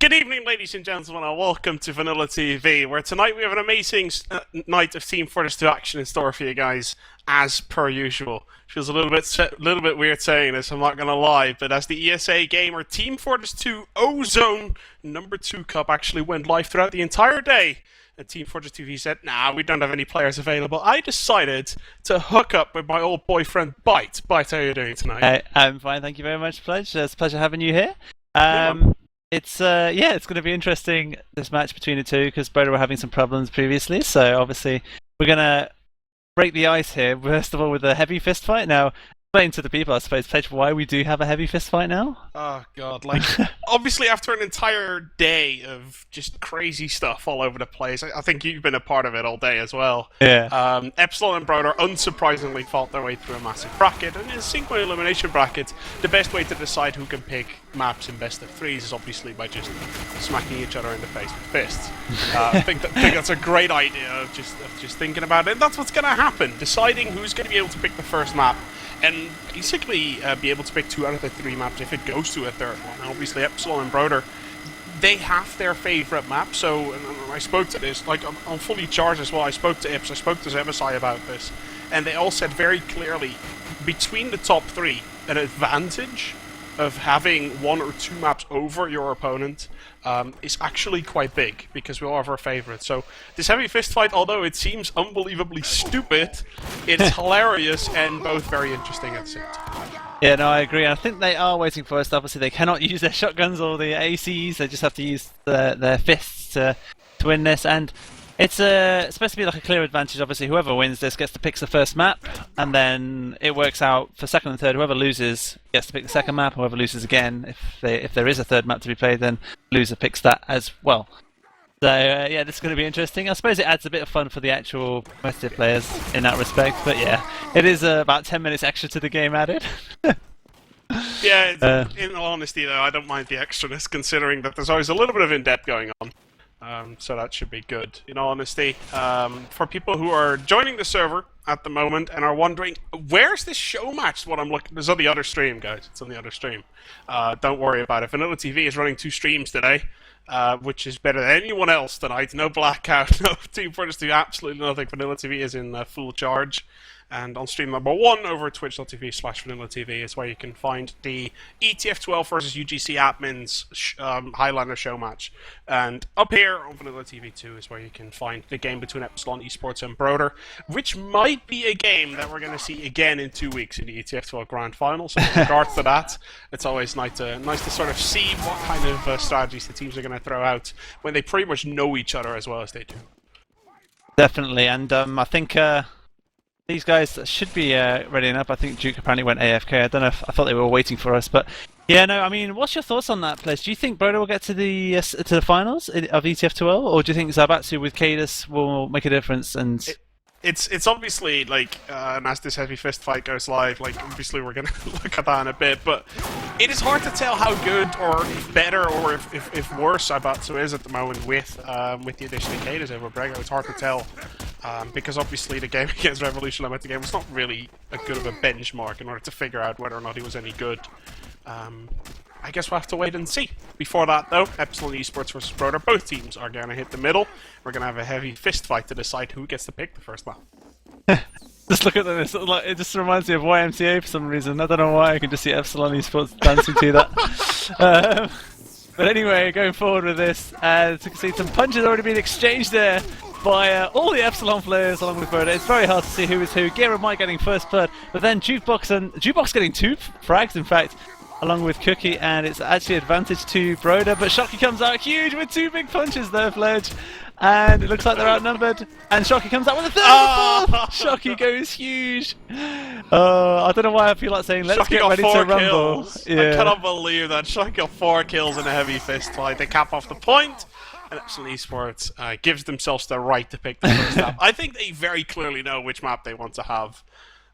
Good evening, ladies and gentlemen, and welcome to VanillaTV, where tonight we have an amazing night of Team Fortress 2 action in store for you guys, as per usual. Feels a little bit weird saying this, I'm not gonna lie, but as the ESA gamer, Team Fortress 2 Ozone number 2 Cup actually went live throughout the entire day, and Team Fortress TV said, nah, we don't have any players available. I decided to hook up with my old boyfriend, Byte. Byte, how are you doing tonight? I'm fine, thank you very much, Pledge. It's a pleasure having you here. It's it's going to be interesting, this match between the two, because Broder were having some problems previously. So obviously we're going to break the ice here. First of all, with a heavy fist fight. Now, explain to the people, I suppose, Pledge, why we do have a heavy fist fight now. Oh god, like obviously after an entire day of just crazy stuff all over the place, I think you've been a part of it all day as well. Yeah. Epsilon and Broder unsurprisingly fought their way through a massive bracket, and in a single elimination bracket, the best way to decide who can pick maps in best of threes is obviously by just smacking each other in the face with fists. I think that's a great idea of just thinking about it. And that's what's going to happen, deciding who's going to be able to pick the first map. And basically be able to pick 2 out of the 3 maps if it goes to a third one. And obviously Epsilon and Broder, they have their favourite map, so and I spoke to this, like I'm fully charged as well, I spoke to Ips, I spoke to Zebasai about this, and they all said very clearly, between the top 3, an advantage of having 1 or 2 maps over your opponent is actually quite big, because we all have our favourites. So this heavy fist fight, although it seems unbelievably stupid, it's hilarious and both very interesting at the same time. Yeah, no, I agree. I think they are waiting for us. Obviously, they cannot use their shotguns or the ACs. They just have to use their fists to win this. And it's supposed to be like a clear advantage. Obviously, whoever wins this gets to pick the first map, and then it works out for second and third. Whoever loses gets to pick the second map. Whoever loses again, if there is a third map to be played, then loser picks that as well. So yeah, this is going to be interesting. I suppose it adds a bit of fun for the actual competitive players in that respect. But yeah, it is about 10 minutes extra to the game added. Yeah, in all honesty though, I don't mind the extraness, considering that there's always a little bit of in-depth going on. So that should be good, in all honesty. For people who are joining the server at the moment and are wondering, where's this show match? What I'm looking, it's on the other stream, guys. It's on the other stream. Don't worry about it. VanillaTV is running 2 streams today, which is better than anyone else tonight. No blackout, no Team Fortress 2, absolutely nothing. VanillaTV is in full charge. And on stream number 1 over twitch.tv/VanillaTV is where you can find the ETF12 versus UGC admins Highlander show match. And up here on VanillaTV 2 is where you can find the game between Epsilon Esports and Broder, which might be a game that we're going to see again in 2 weeks in the ETF12 Grand Final. So in regards to that, it's always nice to sort of see what kind of strategies the teams are going to throw out when they pretty much know each other as well as they do. Definitely, and I think these guys should be ready enough. I think Duke apparently went AFK. I don't know if I thought they were waiting for us, but yeah, no. I mean, what's your thoughts on that, Pledge? Do you think Broder will get to the finals of ETF12, or do you think Zabatsu with Cadus will make a difference? And it's obviously like, and as this heavy fist fight goes live, like obviously we're gonna look at that in a bit, but it is hard to tell how good or if better or if worse Zabatsu is at the moment with the addition of Cadus over Brego. It's hard to tell. Because obviously the game against Revolution Limited game was not really a good of a benchmark in order to figure out whether or not he was any good. I guess we'll have to wait and see. Before that though, Epsilon Esports versus Broder, both teams are going to hit the middle. We're going to have a heavy fist fight to decide who gets to pick the first map. Just look at this, it just reminds me of YMCA for some reason. I don't know why, I can just see Epsilon Esports dancing to that. But anyway, going forward with this, as you can see some punches already being exchanged there by all the Epsilon players along with Broder. It's very hard to see who is who. Gira might getting first blood, but then Jukebox getting 2 frags in fact, along with Cookie, and it's actually advantage to Broder, but Shocky comes out huge with 2 big punches there, Pledge. And it looks like they're outnumbered, and Shocky comes out with a 3rd and 4th! Shocky goes huge! I don't know why I feel like saying, let's Shocky get ready to rumble. Kills. Yeah. I cannot believe that. Shocky got 4 kills in a heavy fist fight. They cap off the point, and Epsilon Esports gives themselves the right to pick the first map. I think they very clearly know which map they want to have.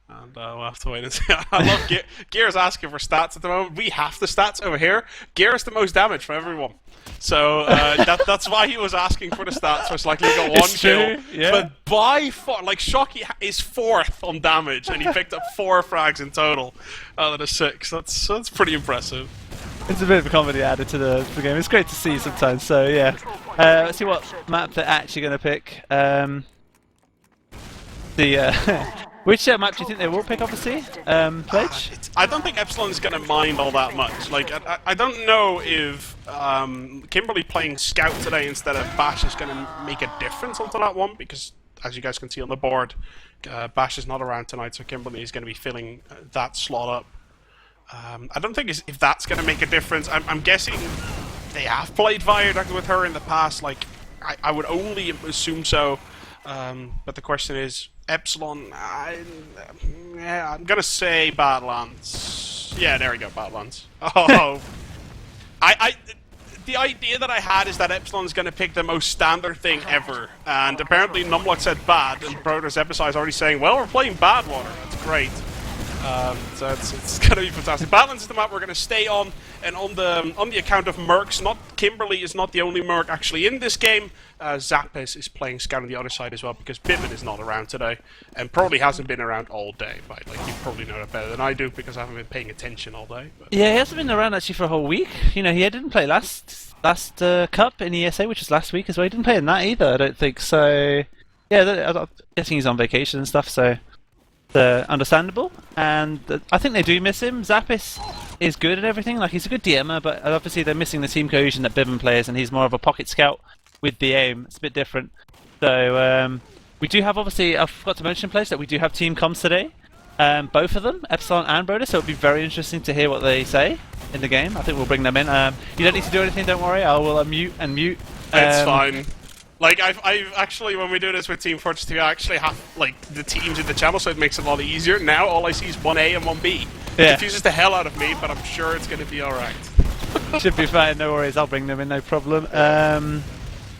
And we'll have to wait and see. I love Gear's asking for stats at the moment. We have the stats over here. Gear's the most damage from everyone. So that's why he was asking for the stats. Most likely he got 1 kill. Yeah. But by far, like Shocky is 4th on damage, and he picked up 4 frags in total out of the 6. That's pretty impressive. It's a bit of a comedy added to the game. It's great to see sometimes. So yeah, let's see what map they're actually going to pick. Which map do you think they will pick? Obviously, Pledge. I don't think Epsilon is going to mind all that much. Like, I don't know if Kimberly playing Scout today instead of Bash is going to make a difference onto that one, because as you guys can see on the board, Bash is not around tonight, so Kimberly is going to be filling that slot up. I don't think if that's going to make a difference. I'm guessing they have played Viaduct with her in the past. Like, I would only assume so. But the question is, Epsilon, I'm going to say Badlands. Yeah, there we go, Badlands. Oh. The idea that I had is that Epsilon's going to pick the most standard thing ever. And apparently Numlock said bad, and Broder's episode is already saying, well, we're playing Badwater. That's great. So it's going to be fantastic. Badlands is the map we're going to stay on, and on the account of Mercs, Kimberly is not the only Merc actually in this game. Zappis is playing Scout on the other side as well, because Bibbin is not around today, and probably hasn't been around all day. But like, you probably know that better than I do, because I haven't been paying attention all day. But. Yeah, he hasn't been around actually for a whole week. You know, he didn't play last Cup in ESA, which was last week as well. He didn't play in that either, I don't think. So yeah, I'm guessing he's on vacation and stuff. So. Understandable, and I think they do miss him. Zappis is good at everything, like he's a good DMer, but obviously they're missing the team cohesion that Bibbin plays, and he's more of a pocket scout with the aim. It's a bit different. So we do have, obviously, I forgot to mention, Pledge, that we do have team comms today, both of them, Epsilon and Broder, so it'll be very interesting to hear what they say in the game. I think we'll bring them in. You don't need to do anything, don't worry, I will unmute and mute. It's fine. Like, I've actually, when we do this with Team Fortress 2, I actually have, like, the teams in the channel, so it makes it a lot easier. Now, all I see is 1A and 1B. Yeah. It confuses the hell out of me, but I'm sure it's going to be alright. Should be fine, no worries, I'll bring them in, no problem.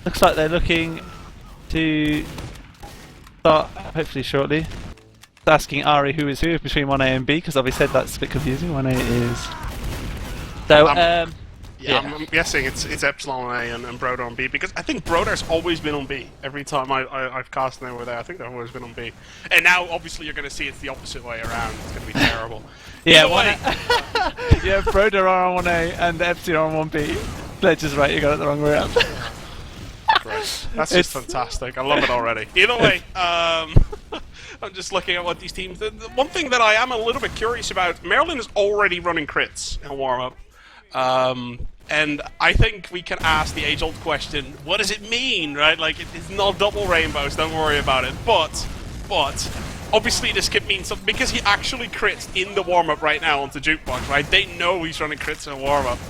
Looks like they're looking to start, hopefully shortly. Asking Arie who is who between 1A and B, because obviously that's a bit confusing. 1A is... So, yeah, I'm guessing it's Epsilon on A and Broder on B, because I think Broder's always been on B. Every time I've cast them over there, I think they've always been on B. And now, obviously, you're going to see it's the opposite way around. It's going to be terrible. Yeah, yeah, Broder are on 1A and Epsilon are on 1B. Pledge is right, you got it the wrong way around. Right. That's just fantastic. I love it already. Either way, I'm just looking at what these teams... The one thing that I am a little bit curious about, Maryland is already running crits in warm-up. And I think we can ask the age-old question, what does it mean, right? Like, it's not double rainbows, don't worry about it. But, obviously this could mean something, because he actually crits in the warm-up right now onto Jukebox, right? They know he's running crits in warm-up.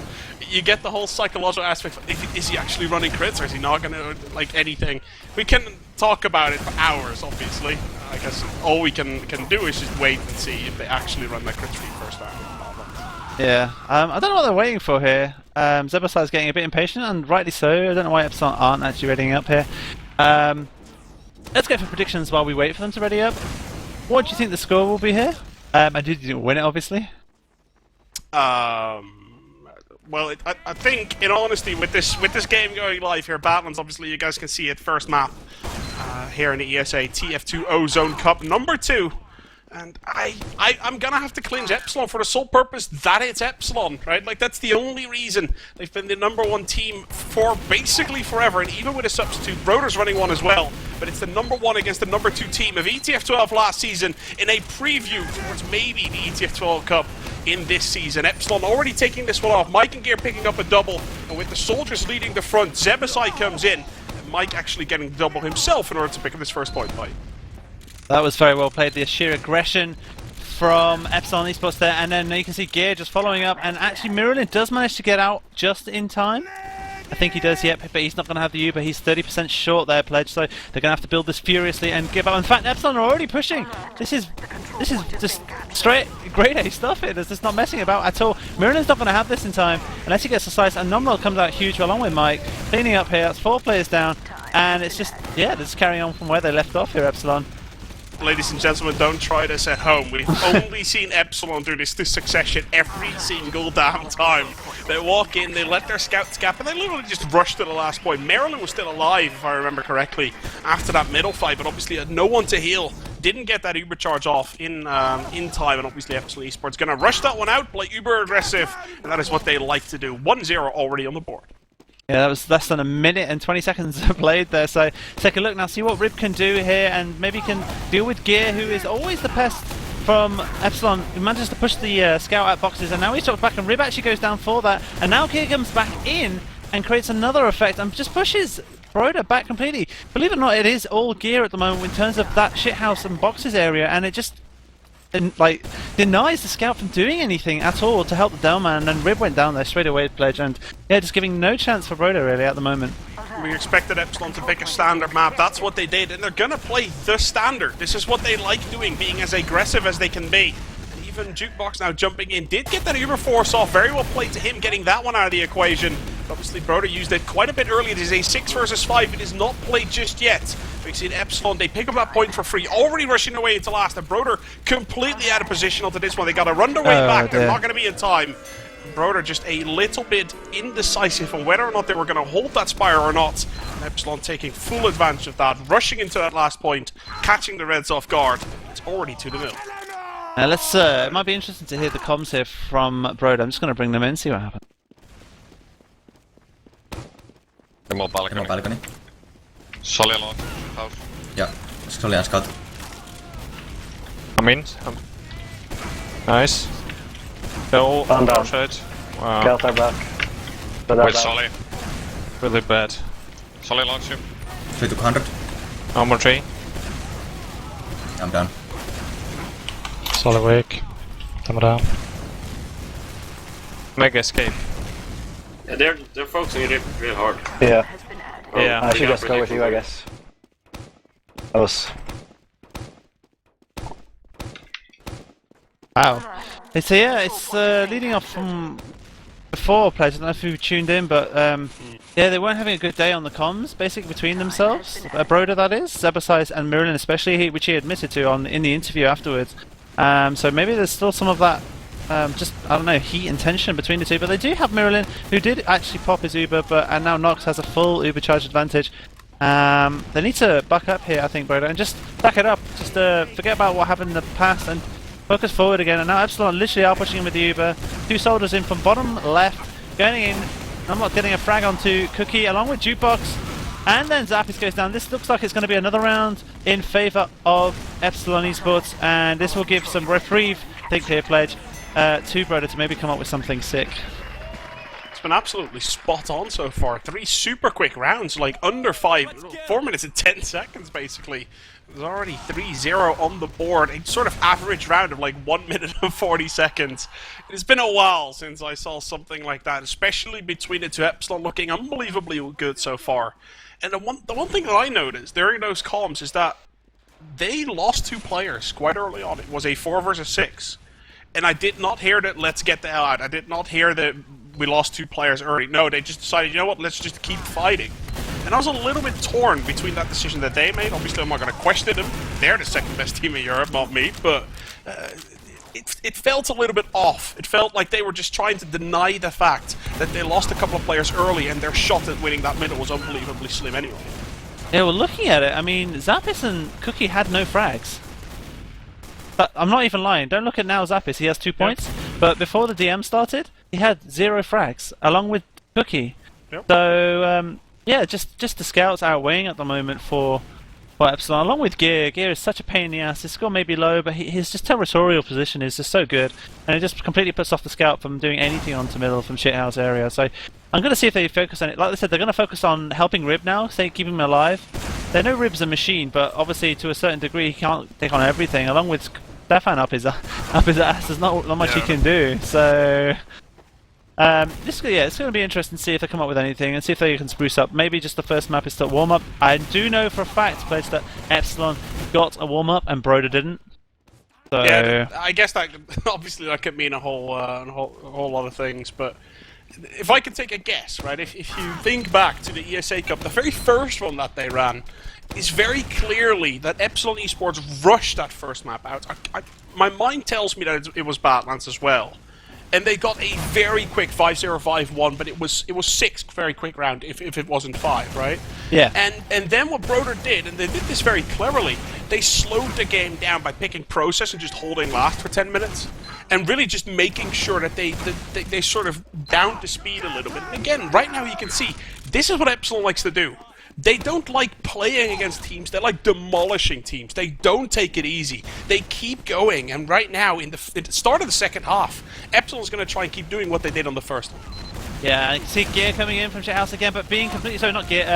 You get the whole psychological aspect of, is he actually running crits, or is he not going to, like, anything? We can talk about it for hours, obviously. I guess all we can do is just wait and see if they actually run that crit streak first time. Yeah, I don't know what they're waiting for here. Zebasai is getting a bit impatient, and rightly so. I don't know why Epsilon aren't actually readying up here. Let's go for predictions while we wait for them to ready up. What do you think the score will be here? And did you win it, obviously? Well, I think, in all honesty, with this game going live here, Badlands, obviously, you guys can see it, first map here in the ESA TF2 Ozone Cup number 2. And I'm gonna have to clinch Epsilon for the sole purpose that it's Epsilon, right? Like, that's the only reason they've been the #1 team for basically forever, and even with a substitute, Broder's running one as well, but it's the #1 against the #2 team of ETF 12 last season in a preview towards maybe the ETF 12 Cup in this season. Epsilon already taking this one off, Mike and Gear picking up a double, and with the soldiers leading the front, Zebasai comes in, and Mike actually getting the double himself in order to pick up his first point fight. That was very well played, the sheer aggression from Epsilon Esports there, and then you can see Gear just following up, and actually Miralin does manage to get out just in time. I think he does, yep, but he's not going to have the Uber. He's 30% short there, Pledge, so they're going to have to build this furiously and give up. In fact, Epsilon are already pushing. This is just straight grade A stuff here. There's just not messing about at all. Miralin's not going to have this in time unless he gets a slice, and Nomrod comes out huge along with Mike. Cleaning up here, that's 4 players down, and it's just, yeah, they're just carrying on from where they left off here, Epsilon. Ladies and gentlemen, don't try this at home. We've only seen Epsilon do this to succession every single damn time. They walk in, they let their scouts gap, and they literally just rush to the last point. Maryland was still alive, if I remember correctly, after that middle fight, but obviously had no one to heal. didn't get that Uber charge off in time, and obviously Epsilon Esports going to rush that one out, play uber aggressive, and that is what they like to do. 1-0 already on the board. Yeah, that was less than a minute and 20 seconds played there, so take a look now, see what Rib can do here, and maybe can deal with Gear, who is always the pest from Epsilon, who manages to push the scout out boxes, and now he's dropped back, and Rib actually goes down for that, and now Gear comes back in and creates another effect, and just pushes Broder back completely. Believe it or not, it is all Gear at the moment in terms of that shithouse and boxes area, and it just like denies the scout from doing anything at all to help the Delman, and Rib went down there straight away with Pledge, and yeah, just giving no chance for Broder really at the moment. We expected Epsilon to pick a standard map, that's what they did, and they're gonna play the standard. This is what they like doing, being as aggressive as they can be. And even Jukebox now jumping in, did get that Uber Force off, very well played to him, getting that one out of the equation. Obviously Broder used it quite a bit earlier. It is a 6 versus 5, it is not played just yet. We've seen Epsilon, they pick up that point for free, already rushing away into last, and Broder completely out of position onto this one. They gotta run their way back, they're not gonna be in time. Broder just a little bit indecisive on whether or not they were going to hold that Spire or not. And Epsilon taking full advantage of that, rushing into that last point, catching the Reds off guard. It's already 2-0. Let's. It might be interesting to hear the comms here from Broder. I'm just going to bring them in, see what happens. More balcony. More balcony. Solly along house. Yeah, Solly and Scout. I'm in. Nice. They're all outside. Wow. Scouts are back. With Solly. Really bad. Solly launch him. 3 to 100. Armor 3. I'm down. Solly wake. I'm down. Mega escape. Yeah, they're focusing it real hard. Yeah. Yeah. I should just go with you, I guess. That was... Wow. So yeah, it's leading off from before, players. I don't know if you tuned in, but yeah, they weren't having a good day on the comms, basically between themselves. Broder, that is, Zebasize and Miralin especially, which he admitted to in the interview afterwards. So maybe there's still some of that, just, I don't know, heat and tension between the two. But they do have Miralin, who did actually pop his Uber, and now Nox has a full Uber charge advantage. They need to buck up here, I think, Broder, and just back it up. Just forget about what happened in the past and focus forward again. And now Epsilon literally are pushing him with the Uber. 2 soldiers in from bottom left, going in. I'm not getting a frag onto Cookie along with Jukebox. And then Zappis goes down. This looks like it's going to be another round in favour of Epsilon Esports, and this will give some reprieve, I think, here, Pledge, to Broder to maybe come up with something sick. It's been absolutely spot on so far. 3 super quick rounds, like under 4 minutes and 10 seconds basically. There's already 3-0 on the board, a sort of average round of like 1 minute and 40 seconds. It's been a while since I saw something like that, especially between the two. Epsilon looking unbelievably good so far. And the one thing that I noticed during those comms is that they lost 2 players quite early on. It was a 4 versus 6. And I did not hear that let's get the hell out. I did not hear that we lost 2 players early. No, they just decided, you know what, let's just keep fighting. And I was a little bit torn between that decision that they made. Obviously, I'm not going to question them. They're the second best team in Europe, not me. But it felt a little bit off. It felt like they were just trying to deny the fact that they lost a couple of players early and their shot at winning that middle was unbelievably slim anyway. Yeah, well, looking at it, I mean, Zappis and Cookie had no frags. But I'm not even lying. Don't look at now Zappis. He has 2 points. But before the DM started, he had 0 frags, along with Cookie. Yep. So, yeah, just the scouts outweighing at the moment for Epsilon, along with Gear. Gear is such a pain in the ass. His score may be low, but his just territorial position is just so good. And it just completely puts off the scout from doing anything onto middle from shithouse area. So I'm going to see if they focus on it. Like I said, they're going to focus on helping Rib now, keeping him alive. They know Rib's a machine, but obviously to a certain degree he can't take on everything. Along with Stefan up his ass, there's not much he can do. So it's going to be interesting to see if they come up with anything and see if they can spruce up. Maybe just the first map is to warm up. I do know for a fact, Pledge, that Epsilon got a warm up and Broder didn't. So yeah, I guess that obviously that could mean a whole lot of things. But if I could take a guess, right? If you think back to the ESA Cup, the very first one that they ran is very clearly that Epsilon Esports rushed that first map out. My mind tells me that it was Badlands as well. and they got a very quick 5-0, 5-1, but it was 6 very quick round if it wasn't 5, right? Yeah. And then what Broder did, and they did this very cleverly, they slowed the game down by picking process and just holding last for 10 minutes. And really just making sure that they sort of down to speed a little bit. And again, right now you can see, this is what Epsilon likes to do. They don't like playing against teams, they like demolishing teams. They don't take it easy. They keep going, and right now, in the start of the second half, Epsilon's going to try and keep doing what they did on the first one. Yeah, I can see Gear coming in from Shithouse again, but being completely, sorry, not Gear,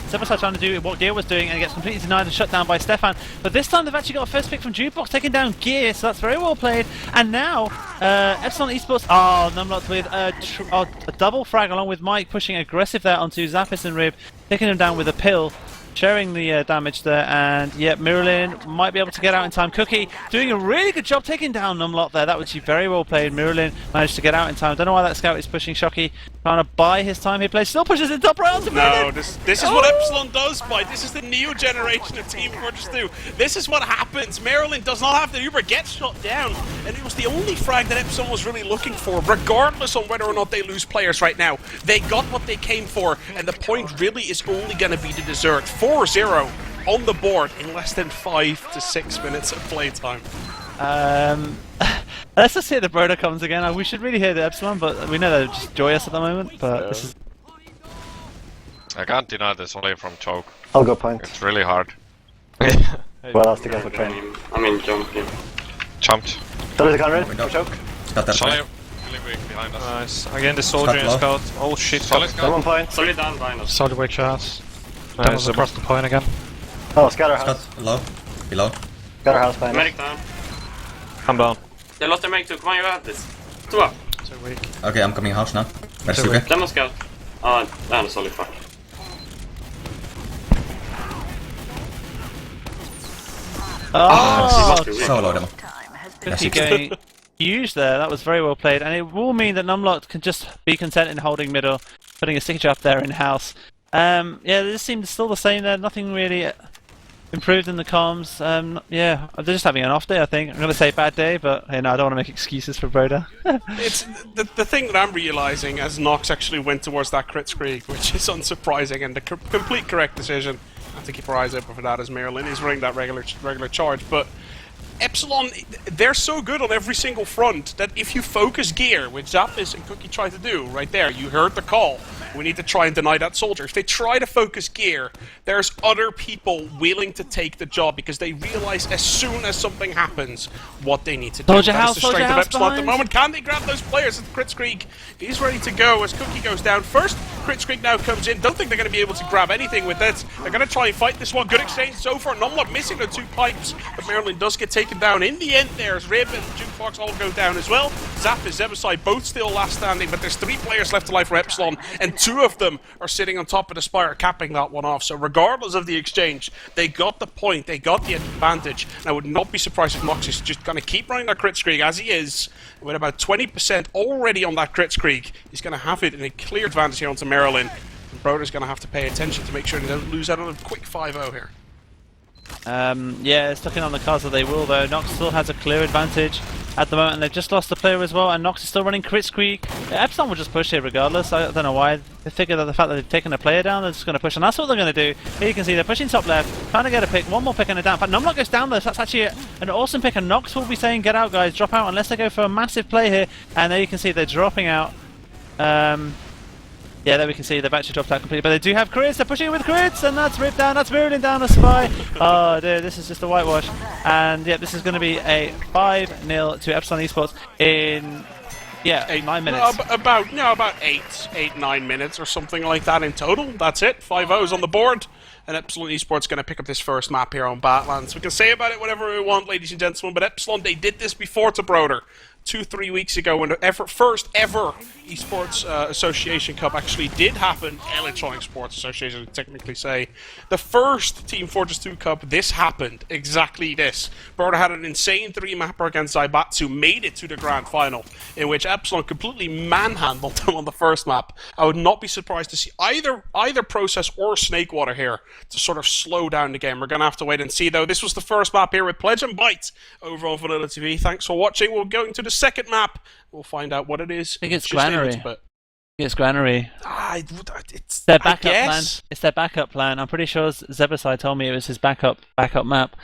Sebasai trying to do what Gear was doing and gets completely denied and shut down by Stefan. But this time they've actually got a first pick from Jukebox, taking down Gear, so that's very well played. And now, Epsilon Esports, Numlock with a double frag along with Mike pushing aggressive there onto Zappis and Rib, taking him down with a pill. Sharing the damage there, and yeah, Miralin might be able to get out in time. Cookie doing a really good job taking down Numlock there. That was very well played. Miralin managed to get out in time. Don't know why that scout is pushing Shocky, trying to buy his time. He plays, still pushes in top rounds. No, this is what Epsilon does, Byte. This is the new generation of Team Fortress 2. This is what happens. Miralin does not have the Uber, gets shot down, and it was the only frag that Epsilon was really looking for, regardless on whether or not they lose players right now. They got what they came for, and the point really is only going to be the dessert. 4-0 on the board in less than 5 to 6 minutes of playtime. Let's just hear the Broder comes again. We should really hear the Epsilon, but we know they're just joyous at the moment. But this is... I can't deny this only from choke. I'll go point. It's really hard. Well, I'll stick out for train. I mean, jump, yeah. Jumped. There is a Conrad. Window. Choke. Scout that Solly, point. really weak behind us. Nice. Again, the soldier and Scout scout. Oh shit. Solly One scout. point. Solid down behind us. Solid weak shots. Nice, That was across the point again. Oh, scatter house. Scout low. Below. Scatter house behind us. Medic down. I'm down. They lost their medic too. Come on, you got this. 2 up. So weak. Okay, I'm coming house now. Where's So Suga? Demo scout. Oh, down a solid fuck. Oh, So low demo. Cookie going huge there. That was very well played, and it will mean that Numlock can just be content in holding middle, putting a signature up there in house. Yeah, this seems still the same there. Nothing really improved in the comms. Yeah, they're just having an off day, I think. I'm going to say bad day, but hey, no, I don't want to make excuses for Broder. It's the thing that I'm realizing as Nox actually went towards that crit screek, which is unsurprising and the complete correct decision. I have to keep our eyes open for that as Miralin is running that regular charge, but Epsilon, they're so good on every single front that if you focus Gear, which Zappis and Cookie try to do right there, you heard the call. We need to try and deny that soldier. If they try to focus Gear, there's other people willing to take the job because they realize as soon as something happens what they need to do. Soldier That house, is the strength of soldier Epsilon at the house moment. Can they grab those players at the crit screek? He's ready to go as Cookie goes down. First, crit screek now comes in. Don't think they're going to be able to grab anything with it. They're going to try and fight this one. Good exchange so far. Numlock missing the 2 pipes, but Miralin does get taken down. In the end, there's Rib and Jukebox all go down as well. Zap and Zebasai both still last standing, but there's 3 players left alive for Epsilon, and 2 of them are sitting on top of the spire, capping that one off. So regardless of the exchange, they got the point, they got the advantage, and I would not be surprised if Mox is just going to keep running that crit streak as he is, with about 20% already on that crit streak. He's going to have it in a clear advantage here onto Miralin, and Broder's going to have to pay attention to make sure they don't lose out on a quick 5-0 here. Yeah, it's looking on the cards that they will though. Nox still has a clear advantage at the moment, and they've just lost the player as well, and Nox is still running crit screek. Epsilon will just push here regardless. I don't know why. They figure that the fact that they've taken a player down, they're just going to push, and that's what they're going to do. Here you can see they're pushing top left, trying to get a pick, one more pick and a down. In fact, Numlock goes down though, so that's actually an awesome pick, and Nox will be saying get out guys, drop out unless they go for a massive play here, and there you can see they're dropping out. Yeah, there we can see they've actually dropped out completely, but they do have crits, they're pushing it with crits, and that's ripped down, that's Miralin down a spy. Oh dear, this is just a whitewash. And yeah, this is going to be a 5-0 to Epsilon Esports in, 9 minutes. About 8-9 minutes or something like that in total. That's it, 5-0s on the board. And Epsilon Esports going to pick up this first map here on Badlands. We can say about it whatever we want, ladies and gentlemen, but Epsilon, they did this before to Broder. 2-3 weeks ago when the first ever Esports Association Cup actually did happen. Electronic Sports Association would technically say. The first Team Fortress 2 Cup, this happened. Exactly this. Broder had an insane 3-mapper against Zaibatsu, made it to the grand final, in which Epsilon completely manhandled them on the first map. I would not be surprised to see either Process or Snakewater here to sort of slow down the game. We're going to have to wait and see, though. This was the first map here with Pledge and Byte over on VanillaTV. Thanks for watching. We'll go into the second map. We'll find out what it is. I think it's just in Granary. it, but It's Granary. It's Their backup I plan. guess. It's their backup plan. I'm pretty sure Zebasai told me it was his backup map.